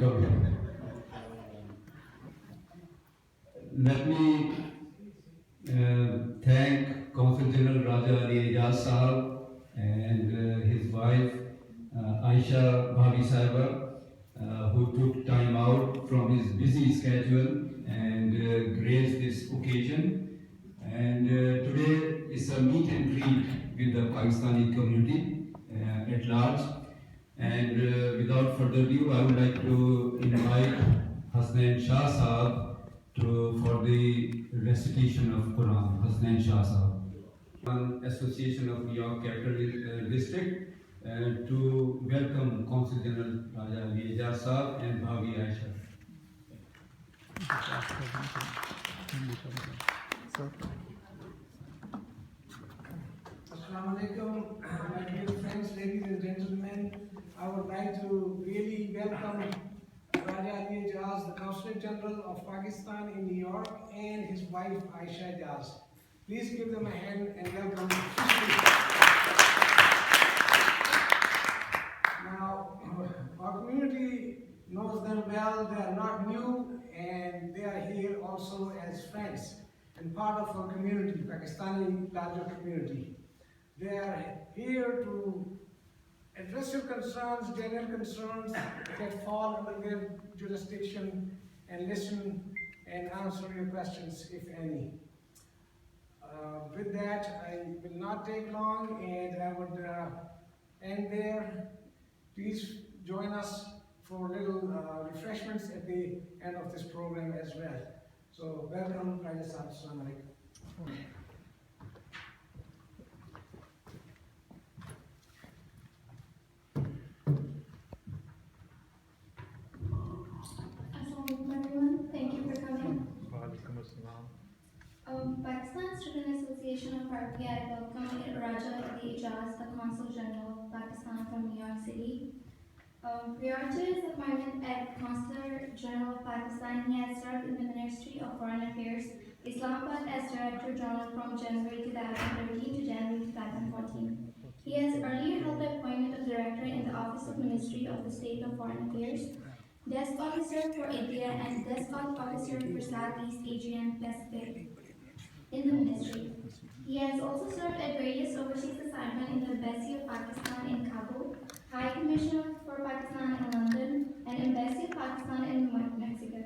come. Let me thank Consul General Raja Ali Ejaz Sahab and his wife Aisha Bhavi Saiba, who took time out from his busy schedule and graced this occasion. And today is a meet and greet with the Pakistani community at large. And without further ado, I would like to invite Hasnain Shah Sahab for the recitation of Quran. Hasnain Shah Sahab. Association of New York Capital District to welcome Consul General Raja Ali Ejaz Sahab and Bhavi Aisha. Assalamu alaikum, my dear friends, ladies and gentlemen. I would like to really welcome Raja Ali Ejaz, the Consul General of Pakistan in New York, and his wife Aisha Ejaz. Please give them a hand and welcome them. Now, our community knows them well. They are not new, and they are here also as friends and part of our community, Pakistani larger community. They are here to address your concerns, general concerns that fall under their jurisdiction, and listen and answer your questions, if any. With that, I will not take long, and I would end there. Please join us for little refreshments at the end of this program as well. So, welcome, Raja Sahab. Assalamu alaikum. Everyone, thank you for coming. Pakistan Student Association of RPI welcome Raja Ali Ejaz, the Consul General of Pakistan from New York City. Prior to his appointment as Consular General of Pakistan, he has served in the Ministry of Foreign Affairs, Islamabad as Director General from January 2013 to January 2014. He has earlier held the appointment of Director in the Office of Ministry of the State of Foreign Affairs, Desk Officer for India, and Desk Officer for Southeast Asia and Pacific in the ministry. He has also served at various overseas assignments in the Embassy of Pakistan in Kabul, High Commissioner for Pakistan in London, and Embassy of Pakistan in Mexico.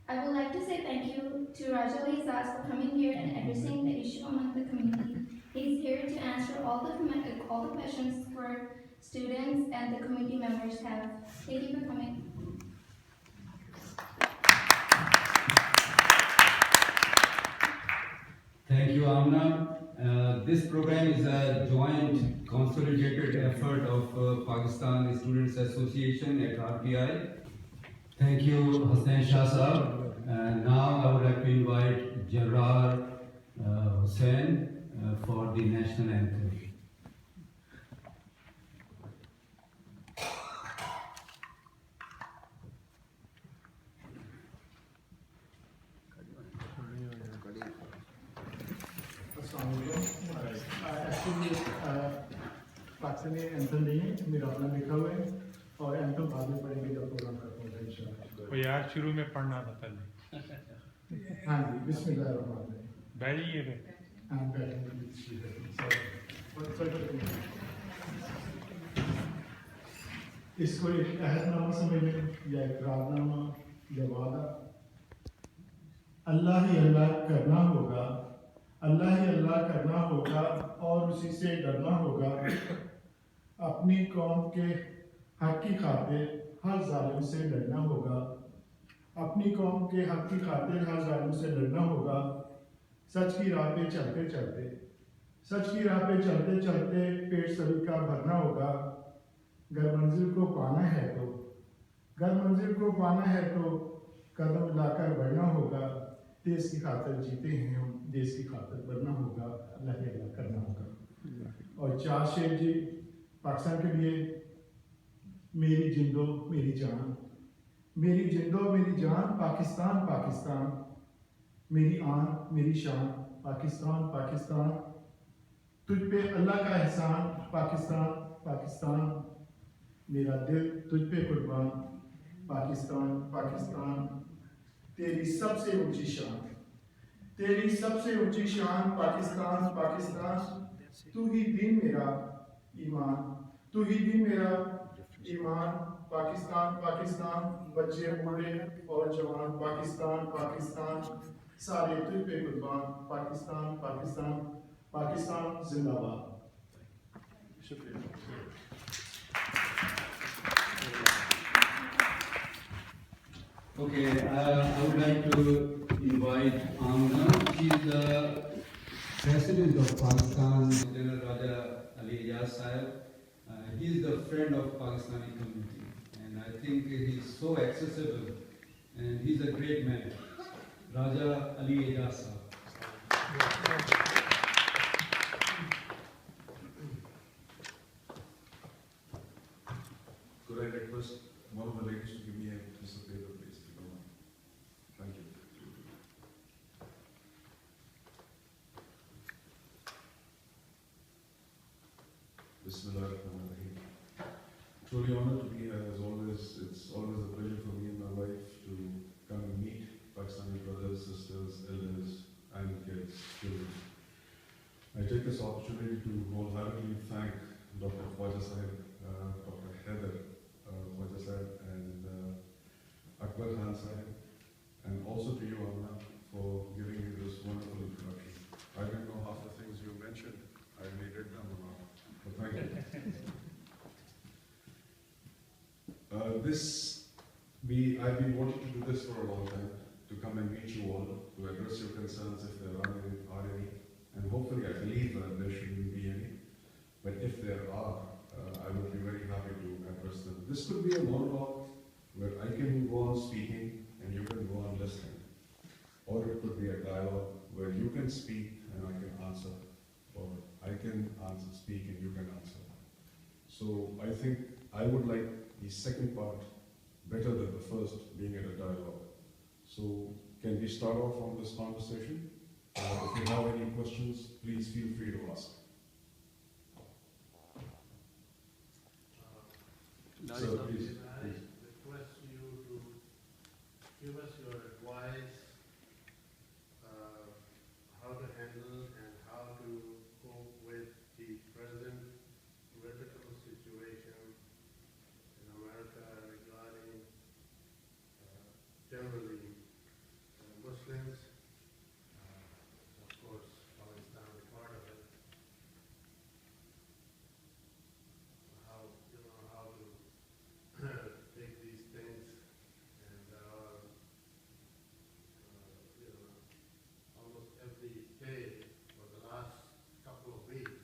I would like to say thank you to Raja Ali Ejaz for coming here and addressing the issue among the community. He is here to answer all the questions for students and the community members have. Thank you for coming. Thank you, Amna. This program is a joint consolidated effort of Pakistan Students Association at RPI. Thank you, Hasnain Shah Sahab. Now I would like to invite Jarrar Hussain for the national anthem. Pakistani anthem नहीं है, मेरा अपना लिखा हुआ है और anthem बाद में पढ़ेंगे जब प्रोग्राम खत्म होगा इंशाल्लाह। तो यार शुरू में पढ़ना था पहले। हाँ जी, बिस्मिल्लाहिर्रहमानिर्रहीम। बैठिए बे। हाँ बैठेंगे। इसको एक अहदनामा समझ लें या इकरारनामा या वादा। अल्लाह ही अल्लाह करना होगा, अल्लाह ही अल्लाह करना होगा और उसी से डरना होगा। अपनी कौम के हक की खातिर हर जालिम से लड़ना होगा, अपनी कौम के हक की खातिर हर जालिम से लड़ना होगा। सच की राह पे चलते चलते, सच की राह पे चलते चलते पेट सभी का भरना होगा। घर मंजिल को पाना है तो, घर मंजिल को पाना है तो कदम लाकर बढ़ना होगा। देश की खातिर जीते हैं हम, देश की खातिर बढ़ना होगा, अल्लाह के अल्लाह करना होगा। और चार शेर जी पाकिस्तान के लिए। मेरी जिंदो मेरी जान, मेरी जिंदो मेरी जान पाकिस्तान पाकिस्तान, मेरी आन मेरी शान पाकिस्तान पाकिस्तान, तुझ पे अल्लाह का एहसान पाकिस्तान पाकिस्तान, मेरा दिल तुझ पे कुर्बान पाकिस्तान पाकिस्तान तेरी सबसे ऊंची शान, तेरी सबसे ऊंची शान पाकिस्तान पाकिस्तान। तू ही दिन मेरा ईमान, तू ही दिन मेरा ईमान। पाकिस्तान पाकिस्तान, बच्चे बूढ़े और जवान, पाकिस्तान पाकिस्तान, सारे तुझ पे कुर्बान। पाकिस्तान पाकिस्तान पाकिस्तान जिंदाबाद। शुक्रिया। Okay, I would like to invite Amna. She is the President of Pakistan, General Raja Ali Ejaz Sahib. He is the friend of Pakistani community, and I think he is so accessible, and he is a great man. Raja Ali Ejaz Sahib. Could I request one of the ladies to give me a piece of paper, please? If you don't mind. Thank you. Bismillahirrahmanirrahim. Truly honored to be here as always. It's always a pleasure for me and my wife to come and meet Pakistani brothers, sisters, elders, and kids, children. I take this opportunity to wholeheartedly thank Dr. Khwaja Sahib, Dr. Heather Khwaja Sahib, and Akbar Khan Sahib, and also to you, Amna, for giving me this wonderful introduction. I didn't know half the things you mentioned. I needed them or not, but thank you. I've been wanting to do this for a long time, to come and meet you all, to address your concerns if there are any, and hopefully I believe that there shouldn't be any, but if there are, I would be very happy to address them. This could be a monologue where I can go on speaking and you can go on listening, or it could be a dialogue where you can speak and I can answer, or I can speak and you can answer. So I think I would like the second part better than the first, being at a dialogue. So can we start off on this conversation? If you have any questions, please feel free to ask. So please. I request you to give us your advice how to handle and how to cope with the present political situation in America regarding generally Muslims. Of course, Pakistan is part of it. How to take these things, and there are almost every day for the last couple of weeks,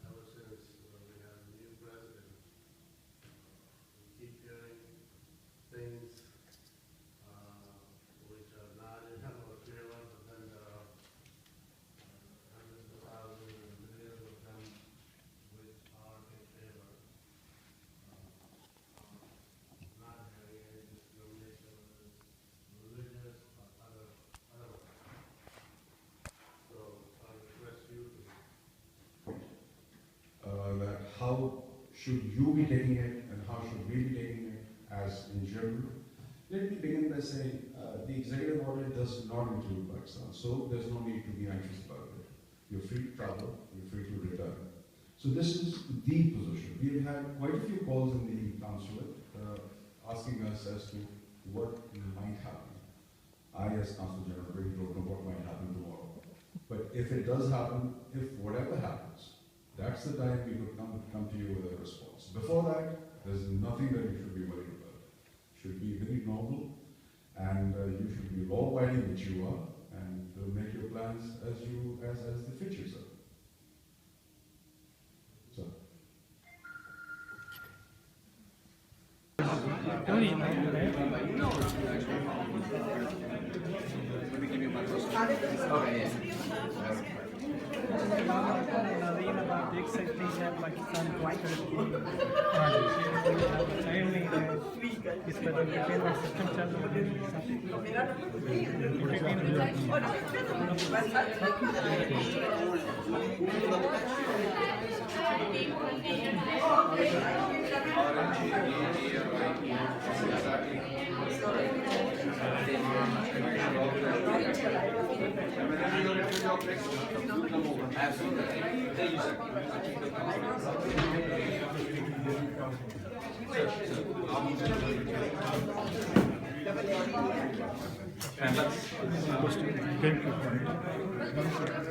ever since we have a new president, we keep hearing things which are not in our favor, but then there are hundreds of thousands and millions of them which are in favor. Not having any discrimination, whether it's religious or otherwise. So I request you to That how should you be taking it and how should we be taking it as in general? Let me begin by saying the executive order does not include Pakistan, so there's no need to be anxious about it. You're free to travel, you're free to return. So this is the position. We've had quite a few calls in the consulate asking us as to what might happen. I, as Consul General, really don't know what might happen tomorrow. But if it does happen, if whatever happens, that's the time we could come to you with a response. Before that, there's nothing that you should be worried about. It should be very normal, and you should be law-abiding, which you are, and make your plans as the fit yourself. So. नाज़रीन अब आप देख सकते हैं Pakistan consulate की time नहीं है इस पर डिटेल सिस्टम चल रहा है Thank you.